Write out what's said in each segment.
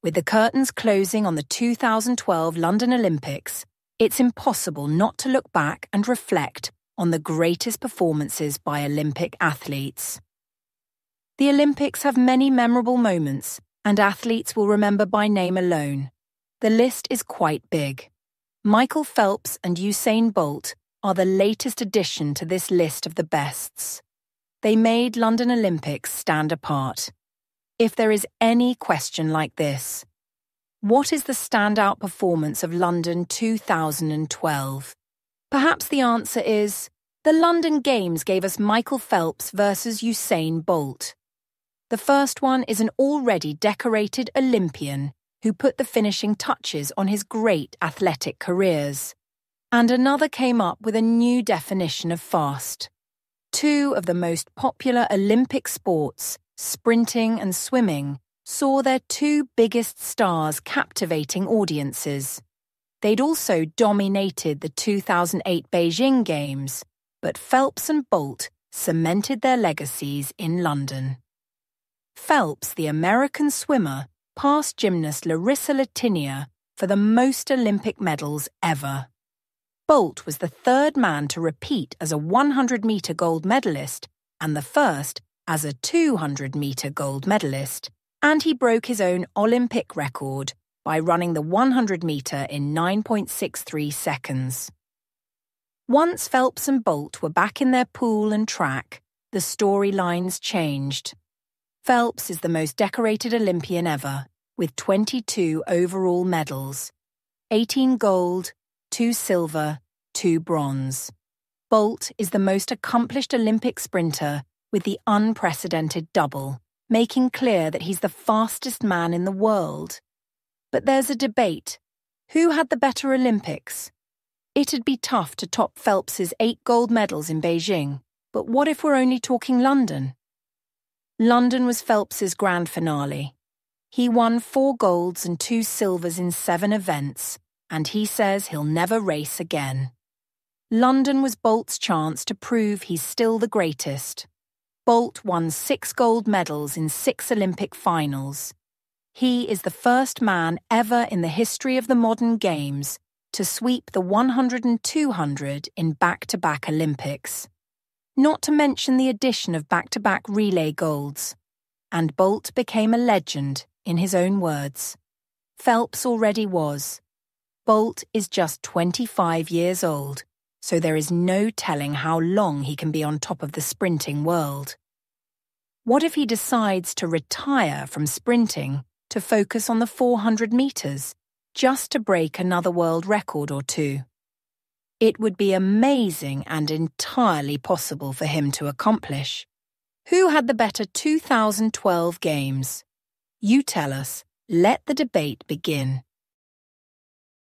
With the curtains closing on the 2012 London Olympics, it's impossible not to look back and reflect on the greatest performances by Olympic athletes. The Olympics have many memorable moments, and athletes will remember by name alone. The list is quite big. Michael Phelps and Usain Bolt are the latest addition to this list of the bests. They made London Olympics stand apart. If there is any question like this, what is the standout performance of London 2012? Perhaps the answer is, the London Games gave us Michael Phelps versus Usain Bolt. The first one is an already decorated Olympian who put the finishing touches on his great athletic careers. And another came up with a new definition of fast. Two of the most popular Olympic sports, sprinting and swimming, saw their two biggest stars captivating audiences. They'd also dominated the 2008 Beijing Games, but Phelps and Bolt cemented their legacies in London. Phelps, the American swimmer, passed gymnast Larissa Latinia for the most Olympic medals ever. Bolt was the third man to repeat as a 100-metre gold medalist and the first as a 200-metre gold medalist, and he broke his own Olympic record by running the 100-metre in 9.63 seconds. Once Phelps and Bolt were back in their pool and track, the storylines changed. Phelps is the most decorated Olympian ever, with 22 overall medals, 18 gold, 2 silver, 2 bronze. Bolt is the most accomplished Olympic sprinter with the unprecedented double, making clear that he's the fastest man in the world. But there's a debate. Who had the better Olympics? It'd be tough to top Phelps's 8 gold medals in Beijing, but what if we're only talking London? London was Phelps's grand finale. He won 4 golds and 2 silvers in 7 events, and he says he'll never race again. London was Bolt's chance to prove he's still the greatest. Bolt won 6 gold medals in 6 Olympic finals. He is the first man ever in the history of the modern games to sweep the 100 and 200 in back-to-back Olympics. Not to mention the addition of back-to-back relay golds. And Bolt became a legend, in his own words. Phelps already was. Bolt is just 25 years old, so there is no telling how long he can be on top of the sprinting world. What if he decides to retire from sprinting to focus on the 400 metres, just to break another world record or two? It would be amazing and entirely possible for him to accomplish. Who had the better 2012 Games? You tell us. Let the debate begin.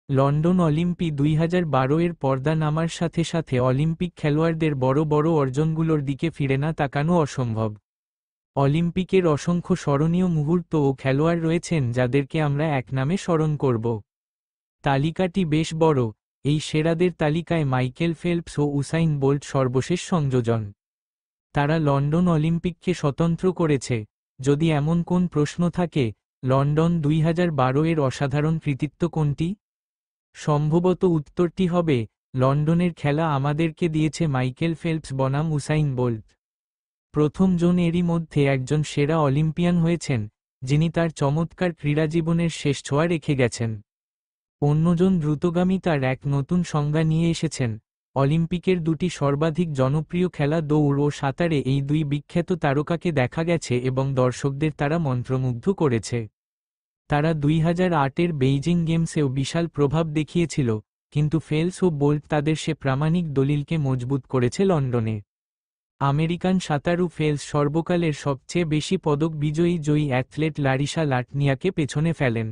London Olympic 2012 এর পর্দা নামার সাথে সাথে Olympic খেলোয়াড়দের বড় বড় অর্জনগুলোর দিকে ফিরে না তাকানো অসম্ভব। অলিম্পিকের অসংখ্য স্মরণীয় মুহূর্ত ও খেলোয়াড় রয়েছেন যাদেরকে আমরা এক নামে স্মরণ করব। তালিকাটি বেশ বড়। এই সেরাদের তালিকায় মাইকেল ফেল্পস ও উসাইন বোল্ট সর্বশেষ সংযোজন। তারা লন্ডন অলিম্পিককে স্বতন্ত্র করেছে। যদি এমন কোন প্রশ্ন থাকে, লন্ডন 2012 এর অসাধারণ কৃতিত্ব কোনটি? সম্ভবত উত্তরটি হবে, লন্ডনের খেলা আমাদেরকে দিয়েছে মাইকেল ফেল্পস বনাম উসাইন বোল্ট। প্রথম জন এরই মধ্যে একজন সেরা অলিম্পিয়ান হয়েছেন, যিনি তার চমৎকার ক্রীড়াজীবনের শেষ ছোঁয়া রেখে গেছেন। অন্যজন দ্রুতগামী তার এক নতুন সংজ্ঞা নিয়ে এসেছেন। অলিম্পিকের দুটি সর্বাধিক জনপ্রিয় খেলা দৌড় ও সাঁতারে এই দুই বিখ্যাত তারকাকে দেখা গেছে এবং দর্শকদের তারা মন্ত্রমুগ্ধ করেছে। তারা 2008 এর বেইজিং গেমসেও বিশাল প্রভাব দেখিয়েছিল, কিন্তু ফেল্পস ও বোল্ট তাদের সে প্রামাণিক দলিলকে মজবুত করেছে লন্ডনে। আমেরিকান সাঁতারু ফেল্পস সর্বকালের সবচেয়ে বেশি পদক বিজয়ী অ্যাথলেট লারিসা লাটনিয়াকে পেছনে ফেলেন।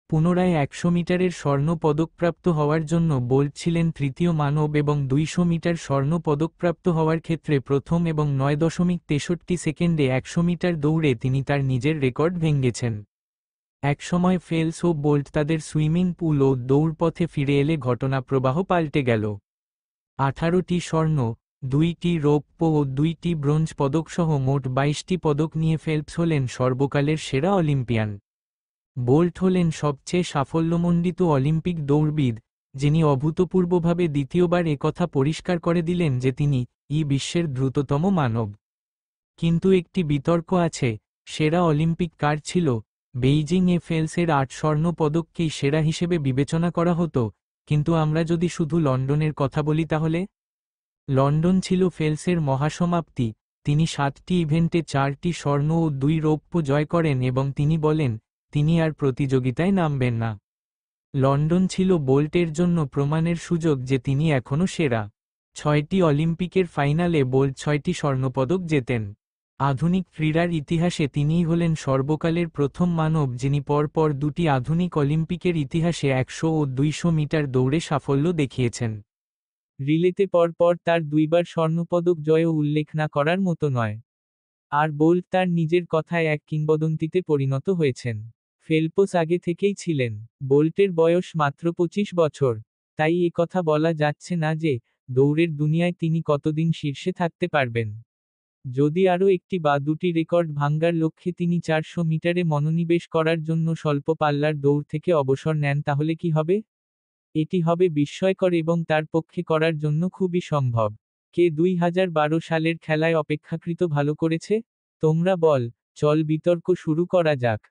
পুনরায় 100 মিটারের স্বর্ণ পদকপ্রাপ্ত হওয়ার জন্য বোল্ট ছিলেন তৃতীয় মানব এবং 200 মিটার স্বর্ণ পদকপ্রাপ্ত হওয়ার ক্ষেত্রে প্রথম এবং 9.63 সেকেন্ডে 100 মিটার দৌড়ে তিনি তার নিজের রেকর্ড ভেঙেছেন। একসময় ফেল্পস ও বোল্ট তাদের সুইমিং পুল ও দৌড়পথে ফিরে এলে ঘটনাপ্রবাহ পাল্টে গেল। 18টি স্বর্ণ, 2টি রৌপ্য ও 2টি ব্রোঞ্জ পদকসহ মোট 22টি পদক নিয়ে ফেল্পস হলেন সর্বকালের সেরা অলিম্পিয়ান। বোল্ট হলেন সবচেয়ে সাফল্যমণ্ডিত অলিম্পিক দৌড়বিদ, যিনি অভূতপূর্বভাবে দ্বিতীয়বার একথা পরিষ্কার করে দিলেন যে তিনি বিশ্বের দ্রুততম মানব। কিন্তু একটি বিতর্ক আছে, সেরা অলিম্পিক কার ছিল? বেইজিংয়ে ফেলসের ৮ স্বর্ণ পদককেই সেরা হিসেবে বিবেচনা করা হতো, কিন্তু আমরা যদি শুধু লন্ডনের কথা বলি তাহলে? লন্ডন ছিল ফেলসের মহাসমাপ্তি। তিনি ৭টি ইভেন্টে ৪টি স্বর্ণ ও ২ রৌপ্য জয় করেন এবং তিনি বলেন, তিনি আর প্রতিযোগিতায় নামবেন না। লন্ডন ছিল বোল্টের জন্য প্রমাণের সুযোগ যে তিনি এখনও সেরা। ৬টি অলিম্পিকের ফাইনালে বোল্ট ৬টি স্বর্ণপদক জেতেন। আধুনিক ক্রীড়ার ইতিহাসে তিনিই হলেন সর্বকালের প্রথম মানব যিনি পরপর দুটি আধুনিক অলিম্পিকের ইতিহাসে ১০০ ও ২০০ মিটার দৌড়ে সাফল্য দেখিয়েছেন। রিলেতে পরপর তার ২বার স্বর্ণপদক জয়ও উল্লেখ না করার মতো নয়। আর বোল্ট তার নিজের কথায় এক কিংবদন্তিতে পরিণত হয়েছেন। ফেলপস আগে থেকেই ছিলেন। বোল্টের বয়স মাত্র ২৫ বছর। তাই কথা বলা যাচ্ছে না যে, দৌড়ের দুনিয়ায় তিনি কতদিন শীর্ষে থাকতে পারবেন। যদি আরও একটি বা দুটি রেকর্ড ভাঙ্গার লক্ষ্যে তিনি ৪০০ মিটারে মনোনিবেশ করার জন্য স্বল্প পাল্লার দৌড় থেকে অবসর নেন তাহলে কি হবে? এটি হবে বিস্ময়কর এবং তার পক্ষে করার জন্য খুবই সম্ভব। কে ২০১২ সালের খেলায় অপেক্ষাকৃত ভালো করেছে? তোমরা বল, চল বিতর্ক শুরু করা যাক।